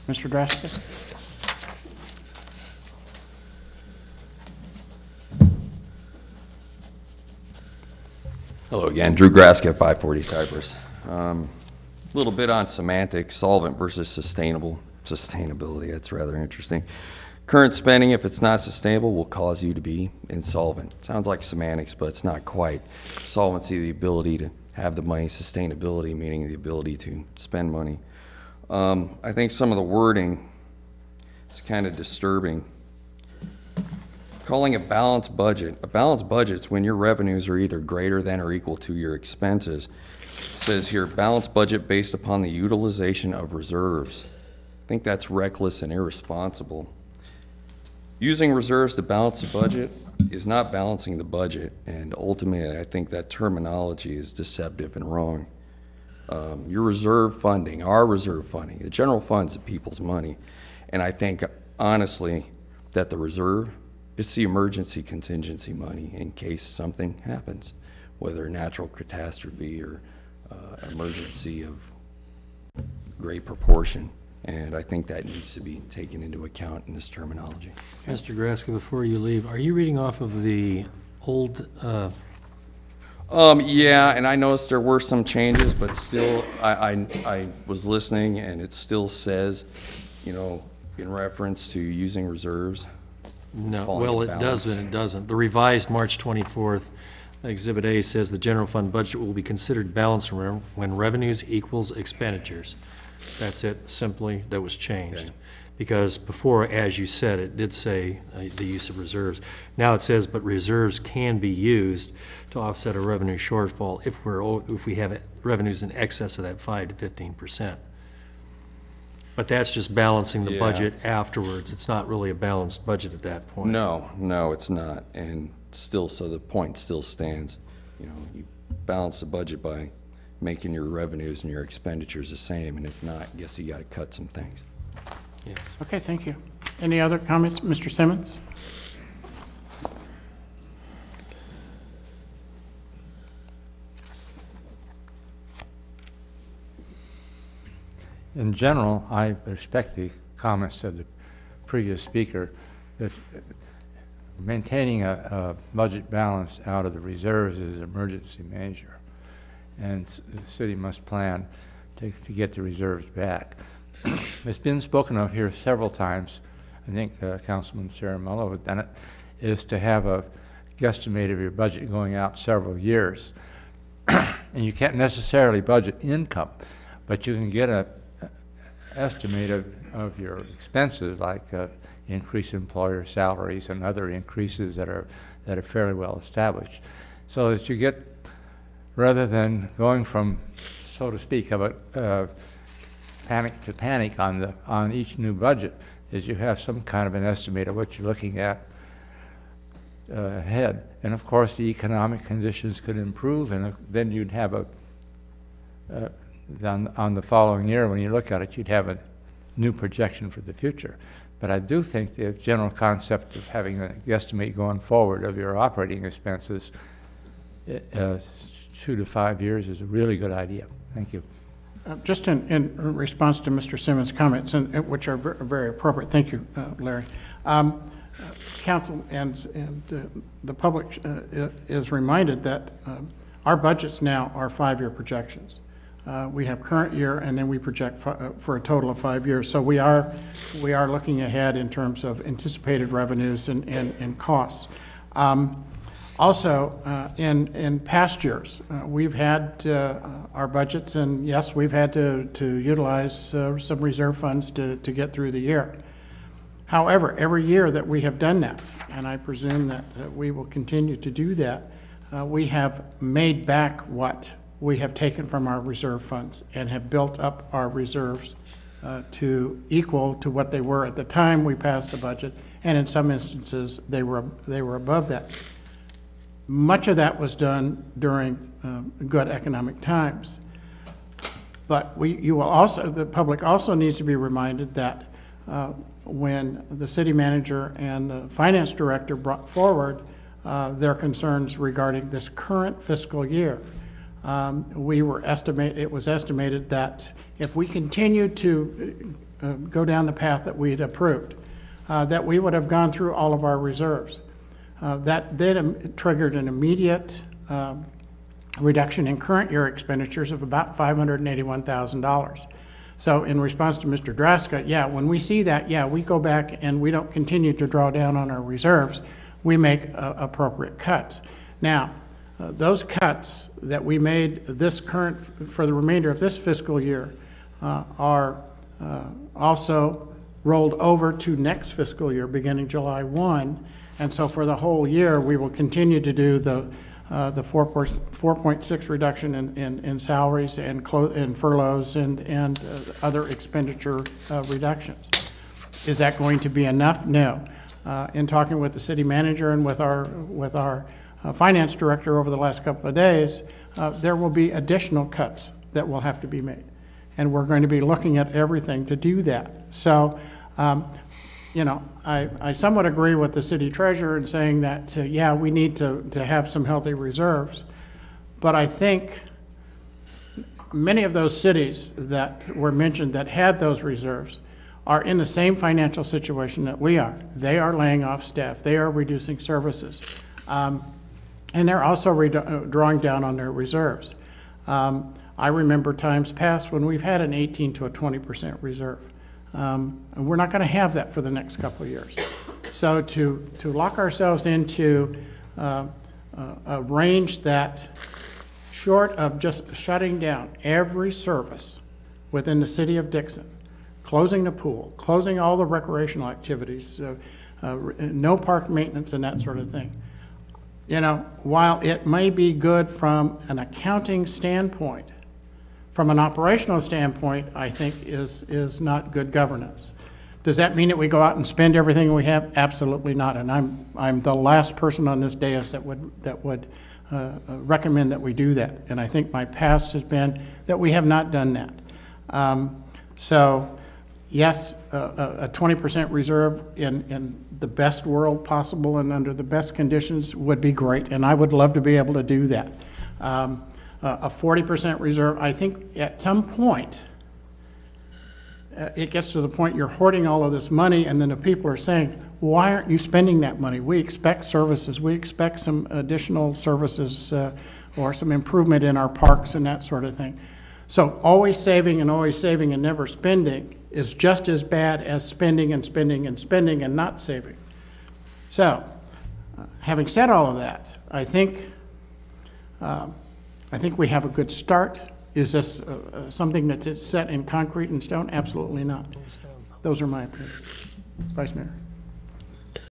Mr. Draska? Hello again, Drew Graska, 540 Cypress. A little bit on semantics, solvent versus sustainability, that's rather interesting. Current spending, if it's not sustainable, will cause you to be insolvent. Sounds like semantics, but it's not quite. Solvency, the ability to have the money. Sustainability, meaning the ability to spend money. I think some of the wording is kind of disturbing. Calling a balanced budget is when your revenues are either greater than or equal to your expenses. It says here, balanced budget based upon the utilization of reserves. I think that's reckless and irresponsible. Using reserves to balance the budget is not balancing the budget, and ultimately I think that terminology is deceptive and wrong. Your reserve funding, our reserve funding, the general fund's the people's money, and I think honestly that the reserve, it's the emergency contingency money in case something happens, whether a natural catastrophe or emergency of great proportion. And I think that needs to be taken into account in this terminology. Mr. Graska, before you leave, are you reading off of the old? Yeah, and I noticed there were some changes, but still, I was listening, and it still says, you know, in reference to using reserves. No, well, it does and it doesn't. The revised March 24th Exhibit A says the general fund budget will be considered balanced when revenues equals expenditures. That's it, simply, that was changed. Okay. Because before, as you said, it did say the use of reserves. Now it says, but reserves can be used to offset a revenue shortfall if we have revenues in excess of that 5 to 15%. But that's just balancing the budget afterwards. It's not really a balanced budget at that point. No, it's not. And still, so the point still stands. You know, you balance the budget by making your revenues and your expenditures the same, and if not, I guess you got to cut some things. Yes. Okay, thank you. Any other comments? Mr. Simmons? In general, I respect the comments of the previous speaker that maintaining a budget balance out of the reserves is an emergency measure, and the city must plan to get the reserves back. It's been spoken of here several times. I think Councilman Ciaramella has done it, is to have a guesstimate of your budget going out several years. And you can't necessarily budget income, but you can get a estimate of your expenses, like increase employer salaries and other increases that are fairly well established, so that you get, rather than going from, so to speak, of a panic to panic on each new budget, is you have some kind of an estimate of what you're looking at ahead. And of course, the economic conditions could improve, and then you'd have on the following year, when you look at it, you'd have a new projection for the future. But I do think the general concept of having an estimate going forward of your operating expenses 2 to 5 years is a really good idea. Thank you. Just in response to Mr. Simmons' comments, which are very appropriate. Thank you, Larry. Council and the public is reminded that our budgets now are 5-year projections. We have current year, and then we project for a total of 5 years. So we are looking ahead in terms of anticipated revenues and costs. Also, in past years, we've had our budgets, and yes, we've had to utilize some reserve funds to get through the year. However, every year that we have done that, and I presume that we will continue to do that, we have made back what we have taken from our reserve funds and have built up our reserves to equal to what they were at the time we passed the budget, and in some instances they were above that. Much of that was done during good economic times, but the public also needs to be reminded that when the city manager and the finance director brought forward their concerns regarding this current fiscal year, it was estimated that if we continue to go down the path that we had approved, that we would have gone through all of our reserves. That then triggered an immediate reduction in current year expenditures of about $581,000. So in response to Mr. Draska, yeah, when we see that, yeah, we go back and we don't continue to draw down on our reserves. We make appropriate cuts. Now, those cuts that we made for the remainder of this fiscal year are also rolled over to next fiscal year beginning July 1. And so for the whole year, we will continue to do the 4.6 reduction in salaries and furloughs and other expenditure reductions. Is that going to be enough? No. In talking with the city manager and with our finance director over the last couple of days, there will be additional cuts that will have to be made. And we're going to be looking at everything to do that. So, you know, I somewhat agree with the city treasurer in saying that, yeah, we need to have some healthy reserves. But I think many of those cities that were mentioned that had those reserves are in the same financial situation that we are. They are laying off staff. They are reducing services. And they're also drawing down on their reserves. I remember times past when we've had an 18 to a 20% reserve. And we're not going to have that for the next couple of years. So to lock ourselves into a range that, short of just shutting down every service within the city of Dixon, closing the pool, closing all the recreational activities, no park maintenance and that sort of thing. You know, while it may be good from an accounting standpoint, from an operational standpoint, I think is not good governance. Does that mean that we go out and spend everything we have? Absolutely not. And I'm the last person on this dais that would recommend that we do that. And I think my past has been that we have not done that. So yes, a 20% reserve in the best world possible and under the best conditions would be great, and I would love to be able to do that. A 40% reserve, I think at some point, it gets to the point you're hoarding all of this money, and then the people are saying, why aren't you spending that money? We expect services. We expect some additional services or some improvement in our parks and that sort of thing. So always saving and never spending is just as bad as spending and spending and spending and not saving. So, having said all of that, I think we have a good start. Is this something that's set in concrete and stone? Absolutely not. Those are my opinions. Vice Mayor.